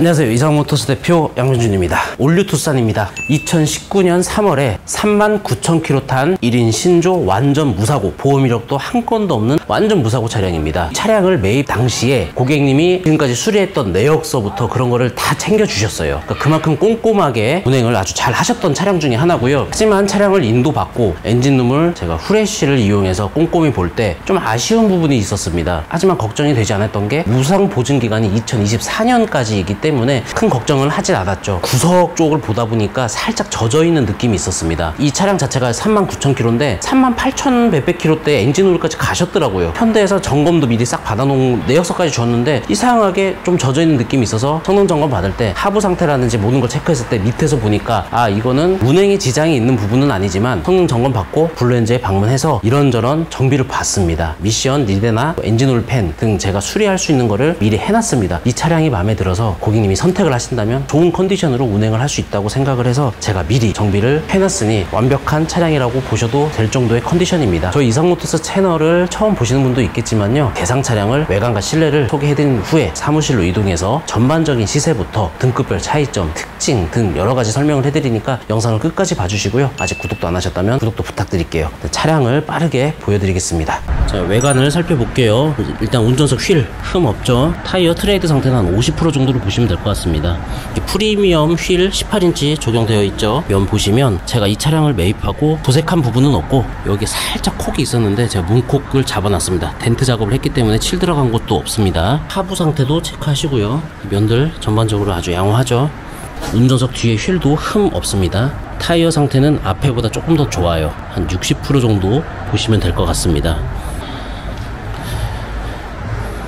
안녕하세요. 이상모터스 대표 양민준입니다. 올류투싼입니다. 2019년 3월에 39,000km 탄 1인 신조 완전 무사고, 보험 이력도 한 건도 없는 완전 무사고 차량입니다. 차량을 매입 당시에 고객님이 지금까지 수리했던 내역서부터 그런 거를 다 챙겨주셨어요. 그러니까 그만큼 꼼꼼하게 운행을 아주 잘 하셨던 차량 중에 하나고요. 하지만 차량을 인도받고 엔진룸을 제가 후레쉬를 이용해서 꼼꼼히 볼 때 좀 아쉬운 부분이 있었습니다. 하지만 걱정이 되지 않았던 게 무상 보증 기간이 2024년까지이기 때문에 큰 걱정을 하진 않았죠. 구석 쪽을 보다 보니까 살짝 젖어있는 느낌이 있었습니다. 이 차량 자체가 39,000km인데 38,000 몇백 km대 엔진오일까지 가셨더라고요. 현대에서 점검도 미리 싹 받아놓은 내역서까지 줬는데 이상하게 좀 젖어있는 느낌이 있어서 성능 점검 받을 때 하부 상태라든지 모든 걸 체크했을 때 밑에서 보니까 아, 이거는 운행에 지장이 있는 부분은 아니지만 성능 점검 받고 블루엔즈에 방문해서 이런저런 정비를 받습니다. 미션, 리데나, 엔진오일 팬 등 제가 수리할 수 있는 거를 미리 해놨습니다. 이 차량이 마음에 들어서 고객님이 선택을 하신다면 좋은 컨디션으로 운행을 할 수 있다고 생각을 해서 제가 미리 정비를 해놨으니 완벽한 차량이라고 보셔도 될 정도의 컨디션입니다. 저희 이상모터스 채널을 처음 보시는 분도 있겠지만요, 대상 차량을 외관과 실내를 소개해드린 후에 사무실로 이동해서 전반적인 시세부터 등급별 차이점, 특징 등 여러가지 설명을 해드리니까 영상을 끝까지 봐주시고요. 아직 구독도 안 하셨다면 구독도 부탁드릴게요. 차량을 빠르게 보여드리겠습니다. 자, 외관을 살펴볼게요. 일단 운전석 휠 흠 없죠. 타이어 트레이드 상태는 한 50% 정도로 보시면 될 것 같습니다. 프리미엄 휠 18인치 적용되어 있죠. 면 보시면 제가 이 차량을 매입하고 도색한 부분은 없고 여기 살짝 콕이 있었는데 제가 문콕을 잡아놨습니다. 덴트 작업을 했기 때문에 칠 들어간 것도 없습니다. 하부 상태도 체크하시고요. 면들 전반적으로 아주 양호하죠. 운전석 뒤에 휠도 흠 없습니다. 타이어 상태는 앞에보다 조금 더 좋아요. 한 60% 정도 보시면 될 것 같습니다.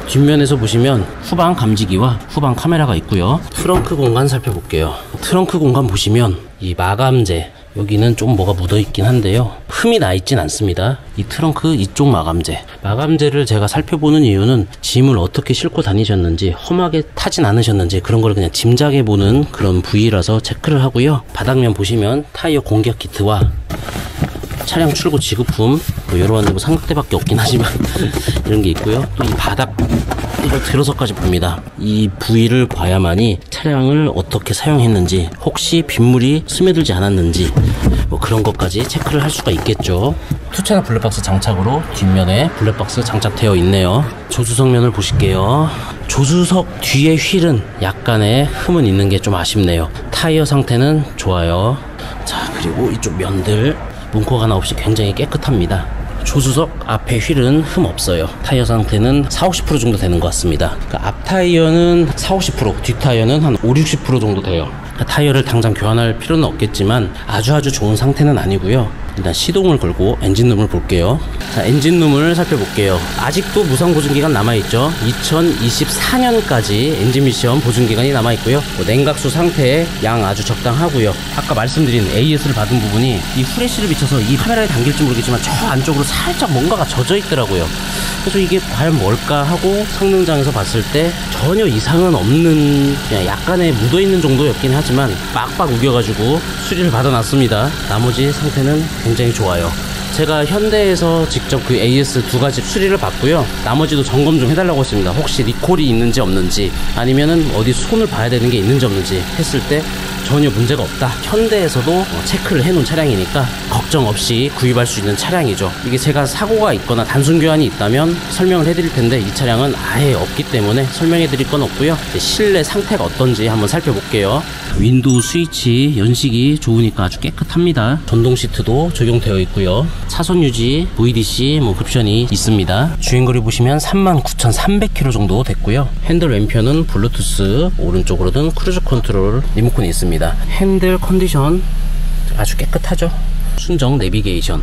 뒷면에서 보시면 후방 감지기와 후방 카메라가 있고요. 트렁크 공간 살펴볼게요. 트렁크 공간 보시면 이 마감재, 여기는 좀 뭐가 묻어 있긴 한데요, 흠이 나 있진 않습니다. 이 트렁크 이쪽 마감재를 제가 살펴보는 이유는 짐을 어떻게 싣고 다니셨는지, 험하게 타진 않으셨는지 그런 걸 그냥 짐작해 보는 그런 부위라서 체크를 하고요. 바닥면 보시면 타이어 공격 키트와 차량 출고 지급품, 뭐 여러 가지 삼각대밖에 없긴 하지만 이런 게 있고요. 또 이 바닥, 이걸 들어서까지 봅니다. 이 부위를 봐야만이 차량을 어떻게 사용했는지, 혹시 빗물이 스며들지 않았는지 뭐 그런 것까지 체크를 할 수가 있겠죠. 투체나 블랙박스 장착으로 뒷면에 블랙박스 장착되어 있네요. 조수석 면을 보실게요. 조수석 뒤에 휠은 약간의 흠은 있는 게 좀 아쉽네요. 타이어 상태는 좋아요. 자, 그리고 이쪽 면들 문콕 하나 없이 굉장히 깨끗합니다. 조수석 앞에 휠은 흠 없어요. 타이어 상태는 40-50% 정도 되는 것 같습니다. 그러니까 앞 타이어는 40-50%, 뒷 타이어는 한 50-60% 정도 돼요. 타이어를 당장 교환할 필요는 없겠지만 아주 좋은 상태는 아니고요. 일단 시동을 걸고 엔진룸을 볼게요. 자, 엔진룸을 살펴볼게요. 아직도 무상 보증기간 남아있죠. 2024년까지 엔진 미션 보증기간이 남아있고요. 냉각수 상태에 양 아주 적당하고요. 아까 말씀드린 AS를 받은 부분이 이 후레쉬를 비춰서 이 카메라에 담길지 모르겠지만 저 안쪽으로 살짝 뭔가가 젖어 있더라고요. 그래서 이게 과연 뭘까 하고 성능장에서 봤을 때 전혀 이상은 없는, 그냥 약간의 묻어있는 정도였긴 하지만 빡빡 우겨가지고 수리를 받아놨습니다. 나머지 상태는 굉장히 좋아요. 제가 현대에서 직접 그 AS 두 가지 수리를 받고요. 나머지도 점검 좀 해달라고 했습니다. 혹시 리콜이 있는지 없는지, 아니면은 어디 손을 봐야 되는 게 있는지 없는지 했을 때 전혀 문제가 없다. 현대에서도 체크를 해놓은 차량이니까 걱정 없이 구입할 수 있는 차량이죠. 이게 제가 사고가 있거나 단순 교환이 있다면 설명을 해드릴 텐데 이 차량은 아예 없기 때문에 설명해 드릴 건 없고요. 실내 상태가 어떤지 한번 살펴볼게요. 윈도우 스위치 연식이 좋으니까 아주 깨끗합니다. 전동 시트도 적용되어 있고요. 차선 유지, VDC 뭐 옵션이 있습니다. 주행거리 보시면 39,300km 정도 됐고요. 핸들 왼편은 블루투스, 오른쪽으로는 크루즈 컨트롤 리모컨이 있습니다. 핸들 컨디션 아주 깨끗하죠. 순정 내비게이션,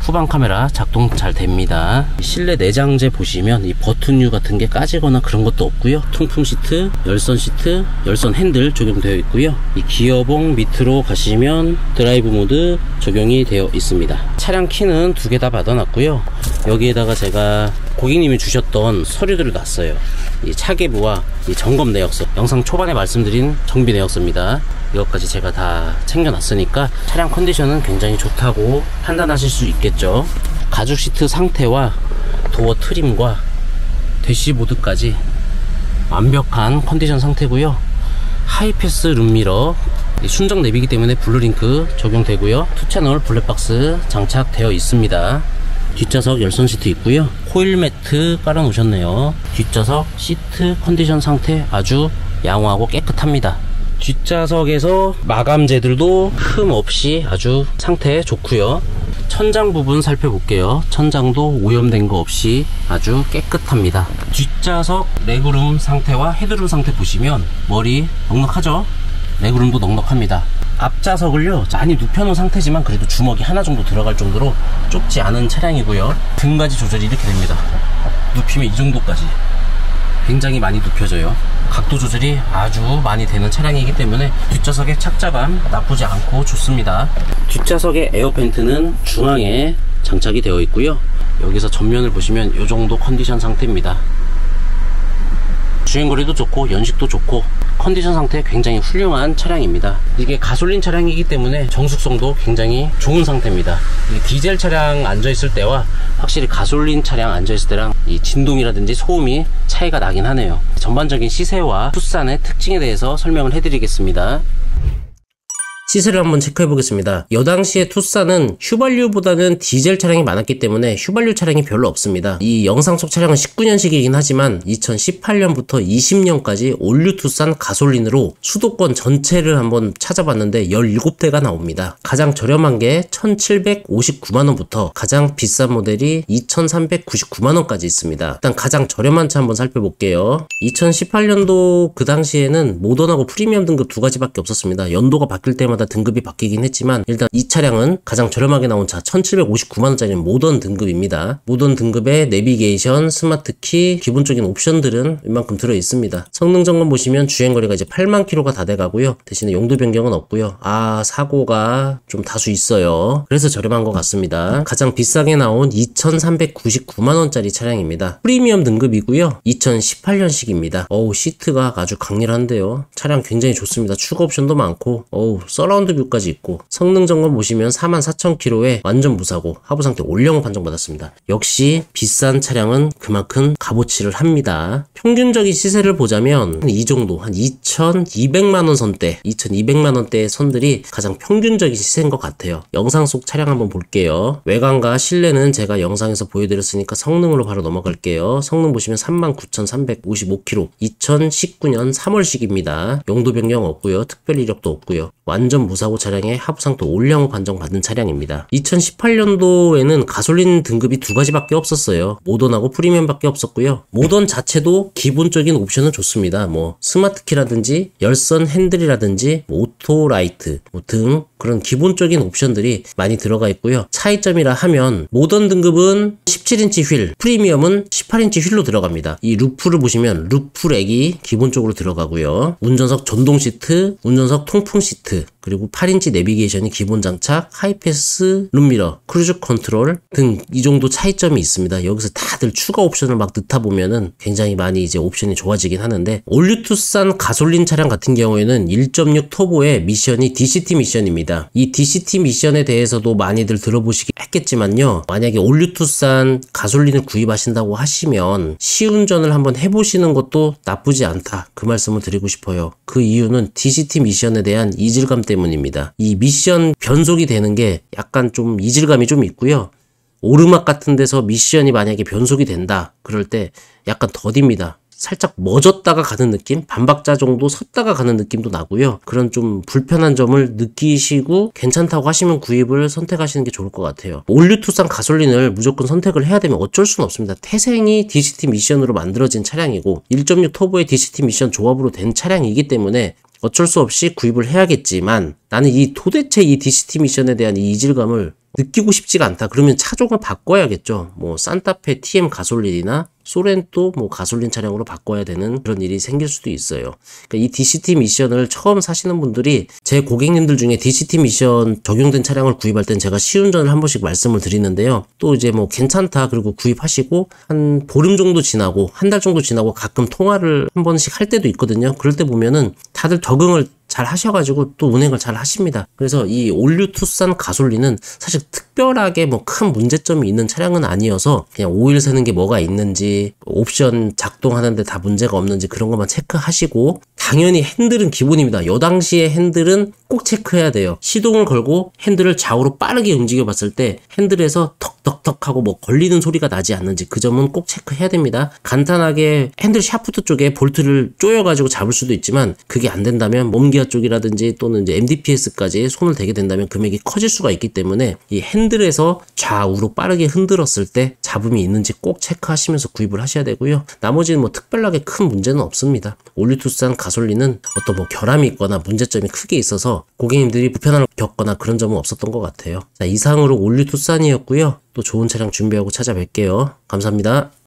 후방 카메라 작동 잘 됩니다. 실내 내장재 보시면 이 버튼류 같은 게 까지거나 그런 것도 없고요. 통풍 시트, 열선 시트, 열선 핸들 적용되어 있고요. 이 기어봉 밑으로 가시면 드라이브 모드 적용이 되어 있습니다. 차량 키는 두 개 다 받아놨고요. 여기에다가 제가 고객님이 주셨던 서류들을 놨어요. 이 차계부와 이 점검 내역서, 영상 초반에 말씀드린 정비 내역서입니다. 이것까지 제가 다 챙겨놨으니까 차량 컨디션은 굉장히 좋다고 판단하실 수 있겠죠. 가죽 시트 상태와 도어 트림과 대시보드까지 완벽한 컨디션 상태고요. 하이패스 룸미러, 순정 내비기 때문에 블루링크 적용되고요. 2채널 블랙박스 장착되어 있습니다. 뒷좌석 열선 시트 있고요. 코일 매트 깔아 놓으셨네요. 뒷좌석 시트 컨디션 상태 아주 양호하고 깨끗합니다. 뒷좌석에서 마감재들도 흠 없이 아주 상태 좋고요. 천장 부분 살펴볼게요. 천장도 오염된 거 없이 아주 깨끗합니다. 뒷좌석 레그룸 상태와 헤드룸 상태 보시면 머리 넉넉하죠? 레그룸도 넉넉합니다. 앞좌석을요 많이 눕혀놓은 상태지만 그래도 주먹이 하나 정도 들어갈 정도로 좁지 않은 차량이고요. 등받이 조절이 이렇게 됩니다. 눕히면 이 정도까지 굉장히 많이 눕혀져요. 각도 조절이 아주 많이 되는 차량이기 때문에 뒷좌석의 착자감 나쁘지 않고 좋습니다. 뒷좌석의 에어벤트는 중앙에 장착이 되어 있고요. 여기서 전면을 보시면 이 정도 컨디션 상태입니다. 주행거리도 좋고 연식도 좋고 컨디션 상태 굉장히 훌륭한 차량입니다. 이게 가솔린 차량이기 때문에 정숙성도 굉장히 좋은 상태입니다. 디젤 차량 앉아있을 때와 확실히 가솔린 차량 앉아있을 때랑 이 진동이라든지 소음이 차이가 나긴 하네요. 전반적인 시세와 투싼의 특징에 대해서 설명을 해드리겠습니다. 시세를 한번 체크해 보겠습니다. 여당시에 투싼은 휘발유보다는 디젤 차량이 많았기 때문에 휘발유 차량이 별로 없습니다. 이 영상 속 차량은 19년식이긴 하지만 2018년부터 20년까지 올류 투싼 가솔린으로 수도권 전체를 한번 찾아봤는데 17대가 나옵니다. 가장 저렴한 게 1759만원부터 가장 비싼 모델이 2399만원까지 있습니다. 일단 가장 저렴한 차 한번 살펴볼게요. 2018년도 그 당시에는 모던하고 프리미엄 등급 두 가지밖에 없었습니다. 연도가 바뀔 때마다 등급이 바뀌긴 했지만 일단 이 차량은 가장 저렴하게 나온 차 1759만원짜리 모던 등급입니다. 모던 등급의 내비게이션, 스마트키, 기본적인 옵션들은 이만큼 들어있습니다. 성능 점검 보시면 주행거리가 이제 8만 킬로가 다 돼가고요. 대신에 용도 변경은 없고요. 사고가 좀 다수 있어요. 그래서 저렴한 것 같습니다. 가장 비싸게 나온 2399만원짜리 차량입니다. 프리미엄 등급이고요. 2018년식입니다. 시트가 아주 강렬한데요. 차량 굉장히 좋습니다. 추가 옵션도 많고 서라운드 뷰까지 있고 성능 점검 보시면 44,000km에 완전 무사고 하부 상태 올영업 판정받았습니다. 역시 비싼 차량은 그만큼 값어치를 합니다. 평균적인 시세를 보자면 이 정도 한 2,200만원 선대 2,200만원대의 선들이 가장 평균적인 시세인 것 같아요. 영상 속 차량 한번 볼게요. 외관과 실내는 제가 영상에서 보여드렸으니까 성능으로 바로 넘어갈게요. 성능 보시면 39,355km 2019년 3월식입니다. 용도 변경 없고요. 특별 이력도 없고요. 완전 무사고 차량의 하부상태 올영업 판정 받은 차량입니다. 2018년도에는 가솔린 등급이 두 가지밖에 없었어요. 모던하고 프리미엄밖에 없었고요. 모던 자체도 기본적인 옵션은 좋습니다. 스마트키라든지 열선 핸들이라든지 오토라이트 등 그런 기본적인 옵션들이 많이 들어가 있고요. 차이점이라 하면 모던 등급은 17인치 휠, 프리미엄은 18인치 휠로 들어갑니다. 이 루프를 보시면 루프렉이 기본적으로 들어가고요. 운전석 전동 시트, 운전석 통풍 시트, 그리고 8인치 내비게이션이 기본 장착, 하이패스 룸미러, 크루즈 컨트롤 등 이 정도 차이점이 있습니다. 여기서 다들 추가 옵션을 막 넣다 보면은 굉장히 많이 이제 옵션이 좋아지긴 하는데 올류 투싼 가솔린 차량 같은 경우에는 1.6 터보의 미션이 DCT 미션입니다. 이 DCT 미션에 대해서도 많이들 들어보시긴 했겠지만요. 만약에 올류 투싼 가솔린을 구입하신다고 하시면 시운전을 한번 해보시는 것도 나쁘지 않다. 그 말씀을 드리고 싶어요. 그 이유는 DCT 미션에 대한 이질감 때문입니다. 이 미션 변속이 되는 게 약간 좀 이질감이 좀 있고요. 오르막 같은 데서 미션이 만약에 변속이 된다. 그럴 때 약간 더딥니다. 살짝 멎었다가 가는 느낌? 반박자 정도 섰다가 가는 느낌도 나고요. 그런 좀 불편한 점을 느끼시고 괜찮다고 하시면 구입을 선택하시는 게 좋을 것 같아요. 올류 투싼 가솔린을 무조건 선택을 해야 되면 어쩔 수는 없습니다. 태생이 DCT 미션으로 만들어진 차량이고 1.6 터보의 DCT 미션 조합으로 된 차량이기 때문에 어쩔 수 없이 구입을 해야겠지만 나는 도대체 이 DCT 미션에 대한 이 이질감을 느끼고 싶지가 않다. 그러면 차종을 바꿔야겠죠. 산타페 TM 가솔린이나 소렌토 가솔린 차량으로 바꿔야 되는 그런 일이 생길 수도 있어요. 그러니까 이 DCT 미션을 처음 사시는 분들이 제 고객님들 중에 DCT 미션 적용된 차량을 구입할 땐 제가 시운전을 한 번씩 말씀을 드리는데요. 또 이제 괜찮다 그리고 구입하시고 한 보름 정도 지나고 한 달 정도 지나고 가끔 통화를 한 번씩 할 때도 있거든요. 그럴 때 보면은 다들 적응을 잘 하셔가지고 또 운행을 잘 하십니다. 그래서 이 올류 투싼 가솔린은 사실 특별하게 뭐 큰 문제점이 있는 차량은 아니어서 그냥 오일 새는 게 뭐가 있는지, 옵션 작동하는데 다 문제가 없는지 그런 것만 체크하시고, 당연히 핸들은 기본입니다. 요 당시에 핸들은 꼭 체크해야 돼요. 시동을 걸고 핸들을 좌우로 빠르게 움직여 봤을 때 핸들에서 턱턱턱 하고 뭐 걸리는 소리가 나지 않는지 그 점은 꼭 체크해야 됩니다. 간단하게 핸들 샤프트 쪽에 볼트를 조여가지고 잡을 수도 있지만 그게 안 된다면 몸기아 쪽이라든지 또는 이제 MDPS까지 손을 대게 된다면 금액이 커질 수가 있기 때문에 이 핸들에서 좌우로 빠르게 흔들었을 때 잡음이 있는지 꼭 체크하시면서 구입을 하셔야 되고요. 나머지는 뭐 특별하게 큰 문제는 없습니다. 올류 투싼 가솔린은 어떤 뭐 결함이 있거나 문제점이 크게 있어서 고객님들이 불편함을 겪거나 그런 점은 없었던 것 같아요. 자, 이상으로 올류 투싼이었고요. 또 좋은 차량 준비하고 찾아뵐게요. 감사합니다.